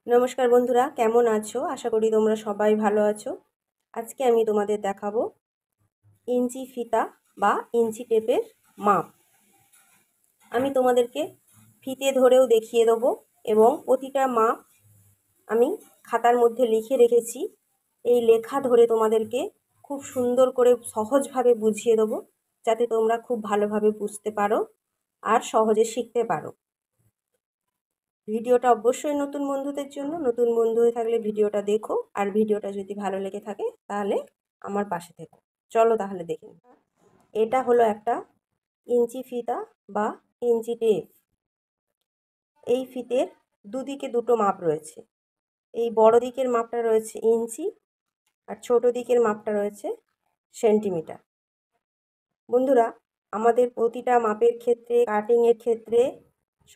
নমস্কার বন্ধুরা, কেমন আছো? আশা করি তোমরা সবাই ভালো আছো। আজকে আমি তোমাদের দেখাবো ইঞ্চি ফিতা বা ইঞ্চি টেপের মাপ। আমি তোমাদেরকে ফিতে ধরেও দেখিয়ে দেবো এবং প্রতিটা মাপ আমি খাতার মধ্যে লিখে রেখেছি। এই লেখা ধরে তোমাদেরকে খুব সুন্দর করে সহজভাবে বুঝিয়ে দেবো, যাতে তোমরা খুব ভালোভাবে বুঝতে পারো আর সহজে শিখতে পারো। ভিডিওটা অবশ্যই নতুন বন্ধুদের জন্য। নতুন বন্ধু হয়ে থাকলে ভিডিওটা দেখো, আর ভিডিওটা যদি ভালো লেগে থাকে তাহলে আমার পাশে থেকো। চলো তাহলে দেখে নিই। এটা হলো একটা ইঞ্চি ফিতা বা ইঞ্চি টেপ। এই ফিতের দুদিকে দুটো মাপ রয়েছে। এই বড় দিকের মাপটা রয়েছে ইঞ্চি আর ছোট দিকের মাপটা রয়েছে সেন্টিমিটার। বন্ধুরা, আমাদের প্রতিটা মাপের ক্ষেত্রে, কাটিংয়ের ক্ষেত্রে,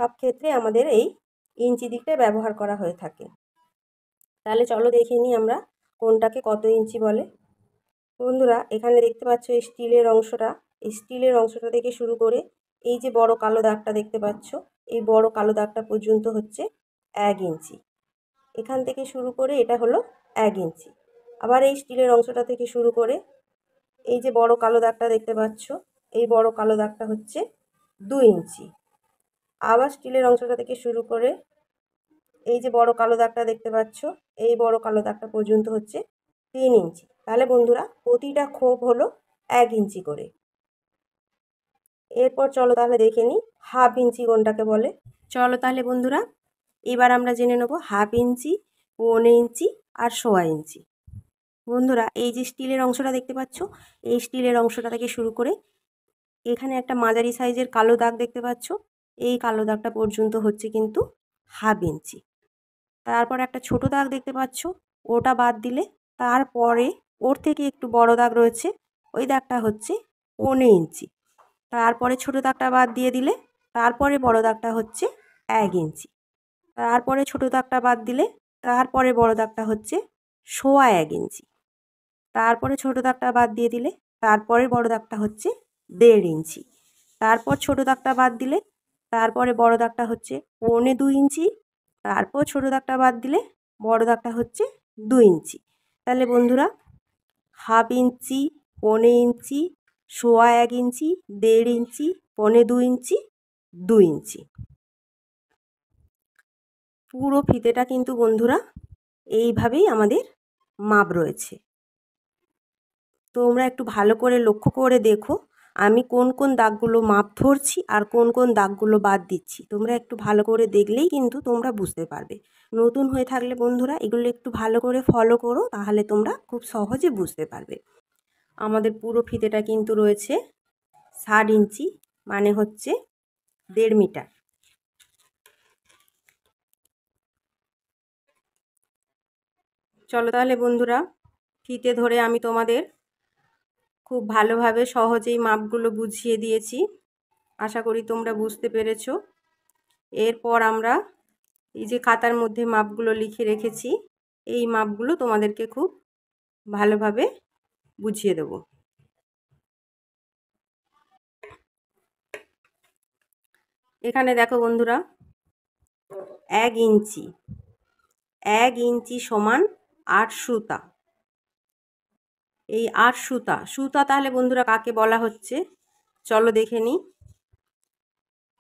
সব ক্ষেত্রে আমাদের এই ইঞ্চি দিকটা ব্যবহার করা হয়ে থাকে। তাহলে চলো দেখে নিই আমরা কোনটাকে কত ইঞ্চি বলে। বন্ধুরা, এখানে দেখতে পাচ্ছ এই স্টিলের অংশটা। এই স্টিলের অংশটা থেকে শুরু করে এই যে বড় কালো দাগটা দেখতে পাচ্ছ, এই বড় কালো দাগটা পর্যন্ত হচ্ছে 1 ইঞ্চি। এখান থেকে শুরু করে এটা হলো 1 ইঞ্চি। আবার এই স্টিলের অংশটা থেকে শুরু করে এই যে বড় কালো দাগটা দেখতে পাচ্ছ, এই বড় কালো দাগটা হচ্ছে 2 ইঞ্চি। আবার স্টিলের অংশটা থেকে শুরু করে এই যে বড় কালো দাগটা দেখতে পাচ্ছ, এই বড় কালো দাগটা পর্যন্ত হচ্ছে 3 ইঞ্চি। তাহলে বন্ধুরা, প্রতিটা খোপ হলো 1 ইঞ্চি করে। এরপর চলো তাহলে দেখে নিই হাফ ইঞ্চি কোনটাকে বলে। চলো তাহলে বন্ধুরা, এবার আমরা জেনে নেব হাফ ইঞ্চি, 1 ইঞ্চি আর 1/4 ইঞ্চি। বন্ধুরা, এই যে স্টিলের অংশটা দেখতে পাচ্ছ, এই স্টিলের অংশটা থেকে শুরু করে এখানে একটা মাঝারি সাইজের কালো দাগ দেখতে পাচ্ছ, এই কালো দাগটা পর্যন্ত হচ্ছে কিন্তু হাফ ইঞ্চি। তারপর একটা ছোট দাগ দেখতে পাচ্ছ, ওটা বাদ দিলে তারপরে ওর থেকে একটু বড় দাগ রয়েছে, ওই দাগটা হচ্ছে 1 ইঞ্চি। তারপরে ছোট দাগটা বাদ দিয়ে দিলে তারপরে বড় দাগটা হচ্ছে 1 ইঞ্চি। তারপরে ছোট দাগটা বাদ দিলে তারপরে বড় দাগটা হচ্ছে 1/4 ইঞ্চি। তারপরে ছোট দাগটা বাদ দিয়ে দিলে তারপরে বড় দাগটা হচ্ছে 1.5 ইঞ্চি। তারপর ছোট দাগটা বাদ দিলে তারপরে বড় দাগটা হচ্ছে 1.25 ইঞ্চি। তারপর ছোট দাগটা বাদ দিলে বড় দাগটা হচ্ছে 2 ইঞ্চি। তাহলে বন্ধুরা, হাফ ইঞ্চি, 1.25 ইঞ্চি, 1/4 ইঞ্চি, 1.5 ইঞ্চি, 1.25 ইঞ্চি, 2 ইঞ্চি। পুরো ফিতেটা কিন্তু বন্ধুরা এইভাবেই আমাদের মাপ রয়েছে। তোমরা একটু ভালো করে লক্ষ্য করে দেখো আমি কোন কোন দাগগুলো মাপ ধরছি আর কোন কোন দাগগুলো বাদ দিচ্ছি। তোমরা একটু ভালো করে দেখলেই কিন্তু তোমরা বুঝতে পারবে। নতুন হয়ে থাকলে বন্ধুরা এগুলো একটু ভালো করে ফলো করো, তাহলে তোমরা খুব সহজে বুঝতে পারবে। আমাদের পুরো ফিতেটা কিন্তু রয়েছে 60 ইঞ্চি, মানে হচ্ছে 1.5 মিটার। চলো তাহলে বন্ধুরা, ফিতে ধরে আমি তোমাদের খুব ভালোভাবে সহজেই মাপগুলো বুঝিয়ে দিয়েছি। আশা করি তোমরা বুঝতে পেরেছো। এরপর আমরা এই যে খাতার মধ্যে মাপগুলো লিখে রেখেছি, এই মাপগুলো তোমাদেরকে খুব ভালোভাবে বুঝিয়ে দেব। এখানে দেখো বন্ধুরা, 1 ইঞ্চি, 1 ইঞ্চি সমান 8 সুতা। এই 8 সুতা, সুতা তাহলে বন্ধুরা কাকে বলা হচ্ছে চলো দেখে নিই।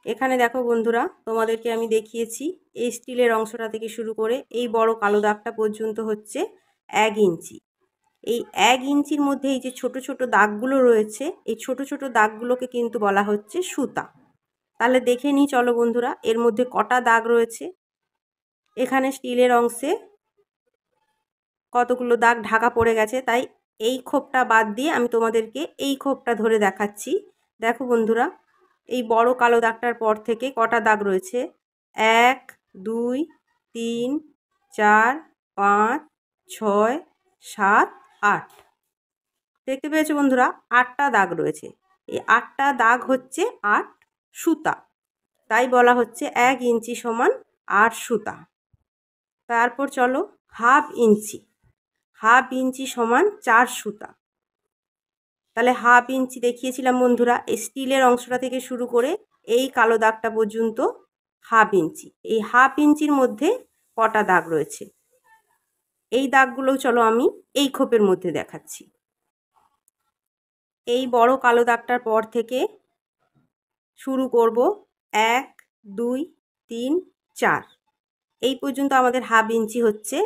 এখানে দেখো বন্ধুরা, তোমাদেরকে আমি দেখিয়েছি এই স্টিলের অংশটা থেকে শুরু করে এই বড় কালো দাগটা পর্যন্ত হচ্ছে 1 ইঞ্চি। এই 1 ইঞ্চির মধ্যে এই যে ছোট ছোট দাগগুলো রয়েছে, এই ছোট ছোট দাগগুলোকে কিন্তু বলা হচ্ছে সুতা। তাহলে দেখে নিই চলো বন্ধুরা, এর মধ্যে কটা দাগ রয়েছে। এখানে স্টিলের অংশে কতগুলো দাগ ঢাকা পড়ে গেছে, তাই এই খোপটা বাদ দিয়ে আমি তোমাদেরকে এই খোপটা ধরে দেখাচ্ছি। দেখো বন্ধুরা, এই বড় কালো দাগটার পর থেকে কটা দাগ রয়েছে, 1, 2, 3, 4, 5, 6, 7, 8। দেখতে পেয়েছো বন্ধুরা, 8টা দাগ রয়েছে। এই 8টা দাগ হচ্ছে 8 সুতা, তাই বলা হচ্ছে 1 ইঞ্চি সমান 8 সুতা। তারপর চলো হাফ ইঞ্চি, হাফ ইঞ্চি সমান 4 সুতা। তাহলে হাফ ইঞ্চি দেখিয়েছিলাম বন্ধুরা, এই স্টিলের অংশটা থেকে শুরু করে এই কালো দাগটা পর্যন্ত হাফ ইঞ্চি। এই হাফ ইঞ্চির মধ্যে কটা দাগ রয়েছে। এই দাগগুলো চলো আমি এই খোপের মধ্যে দেখাচ্ছি। এই বড় কালো দাগটার পর থেকে শুরু করব 1 2 3 4, এই পর্যন্ত আমাদের হাফ ইঞ্চি হচ্ছে।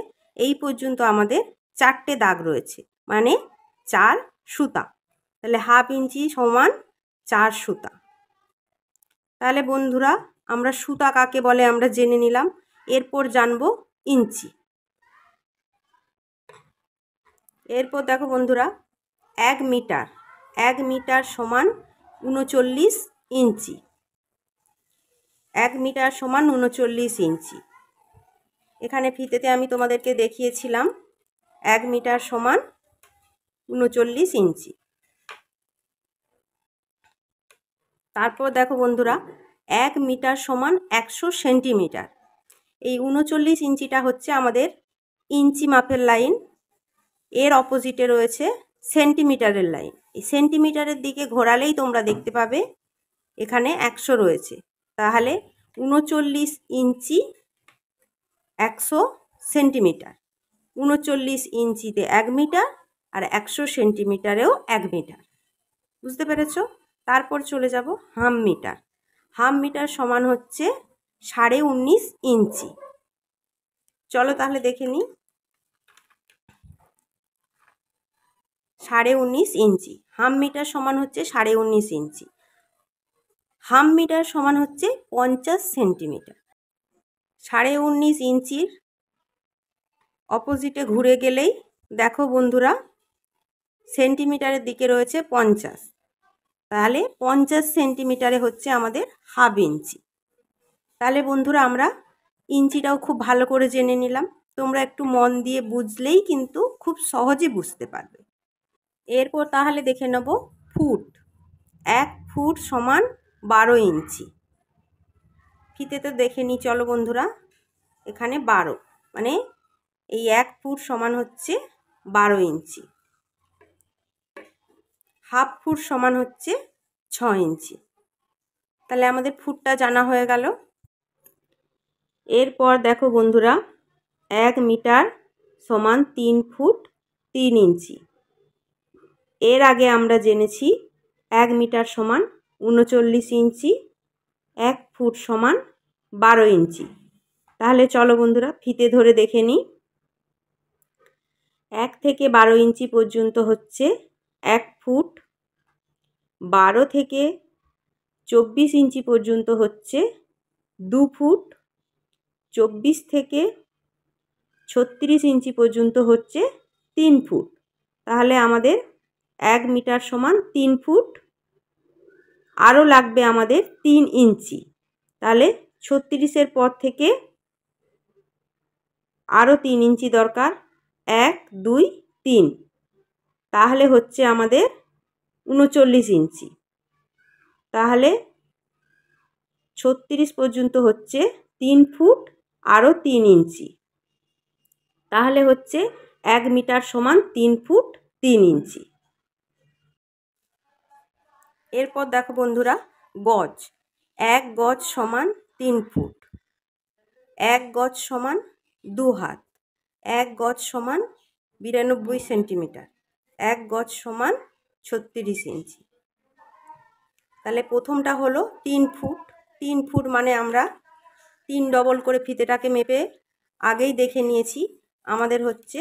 এই পর্যন্ত আমাদের 4টে দাগ রয়েছে, মানে 4 সুতা। তাহলে হাফ ইঞ্চি সমান 4 সুতা। তাহলে বন্ধুরা আমরা সুতা কাকে বলে আমরা জেনে নিলাম। এরপর জানবো ইঞ্চি। এরপর দেখো বন্ধুরা, 1 মিটার, 1 মিটার সমান 39 ইঞ্চি। 1 মিটার সমান 39 ইঞ্চি। এখানে ফিতেতে আমি তোমাদেরকে দেখিয়েছিলাম 1 মিটার সমান 39 ইঞ্চি। তারপর দেখো বন্ধুরা, 1 মিটার সমান 100 সেন্টিমিটার। এই 39 ইঞ্চিটা হচ্ছে আমাদের ইঞ্চি মাপের লাইন। এর অপোজিটে রয়েছে সেন্টিমিটারের লাইন। এই সেন্টিমিটারের দিকে ঘোরালেই তোমরা দেখতে পাবে এখানে 100 রয়েছে। তাহলে 39 ইঞ্চি 100 সেন্টিমিটার। 39 ইঞ্চিতে 1 মিটার আর 100 সেন্টিমিটারেও 1 মিটার। বুঝতে পেরেছ? তারপর চলে যাব হাফ মিটার। হাফ মিটার সমান হচ্ছে 19.5 ইঞ্চি। চলো তাহলে দেখে নিই। 19.5 ইঞ্চি। হাফ মিটার সমান হচ্ছে 19.5 ইঞ্চি। হাফ মিটার সমান হচ্ছে 50 সেন্টিমিটার। 19.5 ইঞ্চির অপোজিটে ঘুরে গেলেই দেখো বন্ধুরা সেন্টিমিটারের দিকে রয়েছে 50। তাহলে 50 সেন্টিমিটারে হচ্ছে আমাদের হাফ ইঞ্চি। তাহলে বন্ধুরা আমরা ইঞ্চিটাও খুব ভালো করে জেনে নিলাম। তোমরা একটু মন দিয়ে বুঝলেই কিন্তু খুব সহজে বুঝতে পারবে। এরপর তাহলে দেখে নেব ফুট। 1 ফুট সমান 12 ইঞ্চি। ফিতেতে দেখে নিই চলো বন্ধুরা। এখানে 12, মানে এই 1 ফুট সমান হচ্ছে 12 ইঞ্চি। হাফ ফুট সমান হচ্ছে 6 ইঞ্চি। তাহলে আমাদের ফুটটা জানা হয়ে গেল। এরপর দেখো বন্ধুরা, 1 মিটার সমান 3 ফুট 3 ইঞ্চি। এর আগে আমরা জেনেছি 1 মিটার সমান 39 ইঞ্চি, 1 ফুট সমান 12 ইঞ্চি। তাহলে চলো বন্ধুরা ফিতে ধরে দেখে নিই। 1 থেকে 12 ইঞ্চি পর্যন্ত হচ্ছে 1 ফুট, 12 থেকে 24 ইঞ্চি পর্যন্ত হচ্ছে 2 ফুট, 24 থেকে 36 ইঞ্চি পর্যন্ত হচ্ছে 3 ফুট। তাহলে আমাদের 1 মিটার সমান 3 ফুট, আরও লাগবে আমাদের 3 ইঞ্চি। তাহলে 36-এর পর থেকে আরও 3 ইঞ্চি দরকার। 1 2 3, তাহলে হচ্ছে আমাদের 39 ইঞ্চি। তাহলে 36 পর্যন্ত হচ্ছে 3 ফুট আরও 3 ইঞ্চি। তাহলে হচ্ছে 1 মিটার সমান 3 ফুট 3 ইঞ্চি। এরপর দেখো বন্ধুরা গজ। 1 গজ সমান 3 ফুট, 1 গজ সমান 2 হাত, 1 গজ সমান 92 সেন্টিমিটার, 1 গজ সমান 36 ইঞ্চি। তাহলে প্রথমটা হলো 3 ফুট। 3 ফুট মানে আমরা 3 ডবল করে ফিতেটাকে মেপে আগেই দেখে নিয়েছি আমাদের হচ্ছে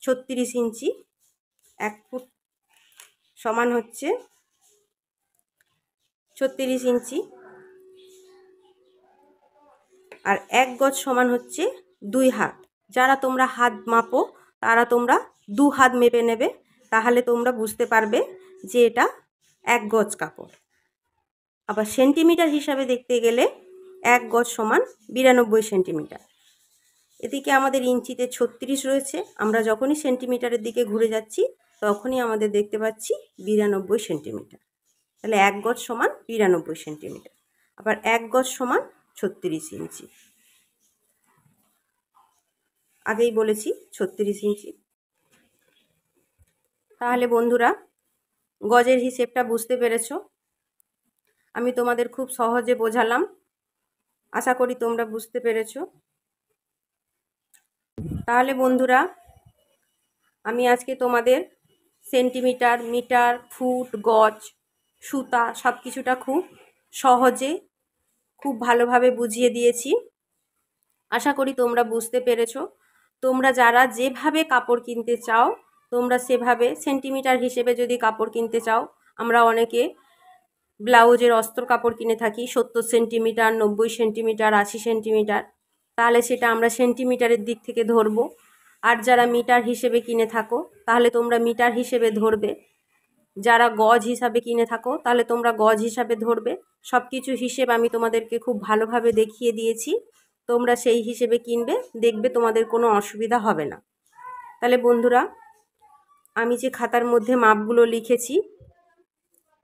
36 ইঞ্চি। 1 ফুট সমান হচ্ছে 36 ইঞ্চি, আর 1 গজ সমান হচ্ছে 2 হাত। যারা তোমরা হাত মাপো তারা তোমরা 2 হাত মেপে নেবে, তাহলে তোমরা বুঝতে পারবে যে এটা 1 গজ কাপড়। আবার সেন্টিমিটার হিসাবে দেখতে গেলে 1 গজ সমান 92 সেন্টিমিটার। এদিকে আমাদের ইঞ্চিতে 36 রয়েছে। আমরা যখনই সেন্টিমিটারের দিকে ঘুরে যাচ্ছি তখনই আমাদের দেখতে পাচ্ছি 92 সেন্টিমিটার। তাহলে 1 গজ সমান 92 সেন্টিমিটার। আবার 1 গজ সমান 36 ইঞ্চি। আগেই বলেছি 36 ইঞ্চি। তাহলে বন্ধুরা গজের হিসেবটা বুঝতে পেরেছো। আমি তোমাদের খুব সহজে বোঝালাম, আশা করি তোমরা বুঝতে পেরেছো। তাহলে বন্ধুরা, আমি আজকে তোমাদের সেন্টিমিটার, মিটার, ফুট, গজ, সুতা সব কিছুটা খুব সহজে, খুব ভালোভাবে বুঝিয়ে দিয়েছি। আশা করি তোমরা বুঝতে পেরেছো। তোমরা যারা যেভাবে কাপড় কিনতে চাও, তোমরা সেভাবে সেন্টিমিটার হিসেবে যদি কাপড় কিনতে চাও, আমরা অনেকে ব্লাউজের অস্ত্র কাপড় কিনে থাকি 70 সেন্টিমিটার, 90 সেন্টিমিটার, 80 সেন্টিমিটার, তাহলে সেটা আমরা সেন্টিমিটারের দিক থেকে ধরবো। আর যারা মিটার হিসেবে কিনে থাকো, তাহলে তোমরা মিটার হিসেবে ধরবে। যারা গজ হিসাবে কিনে থাকো, তাহলে তোমরা গজ হিসাবে ধরবে। সব কিছু হিসেব আমি তোমাদেরকে খুব ভালোভাবে দেখিয়ে দিয়েছি। তোমরা সেই হিসেবে কিনবে, দেখবে তোমাদের কোনো অসুবিধা হবে না। তাহলে বন্ধুরা, আমি যে খাতার মধ্যে মাপগুলো লিখেছি,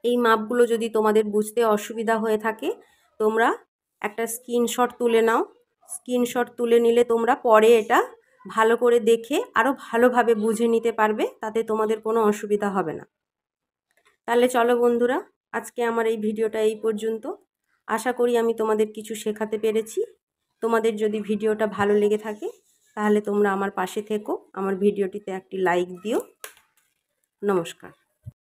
এই মাপগুলো যদি তোমাদের বুঝতে অসুবিধা হয়ে থাকে, তোমরা একটা স্ক্রিনশট তুলে নাও। স্ক্রিনশট তুলে নিলে তোমরা পরে এটা ভালো করে দেখে আরও ভালোভাবে বুঝে নিতে পারবে, তাতে তোমাদের কোনো অসুবিধা হবে না। তাহলে চলো বন্ধুরা, আজকে আমার এই ভিডিওটা এই পর্যন্ত। আশা করি আমি তোমাদের কিছু শেখাতে পেরেছি। তোমাদের যদি ভিডিওটা ভালো লেগে থাকে, তাহলে তোমরা আমার পাশে থেকো, আমার ভিডিওটিতে একটি লাইক দিও। নমস্কার।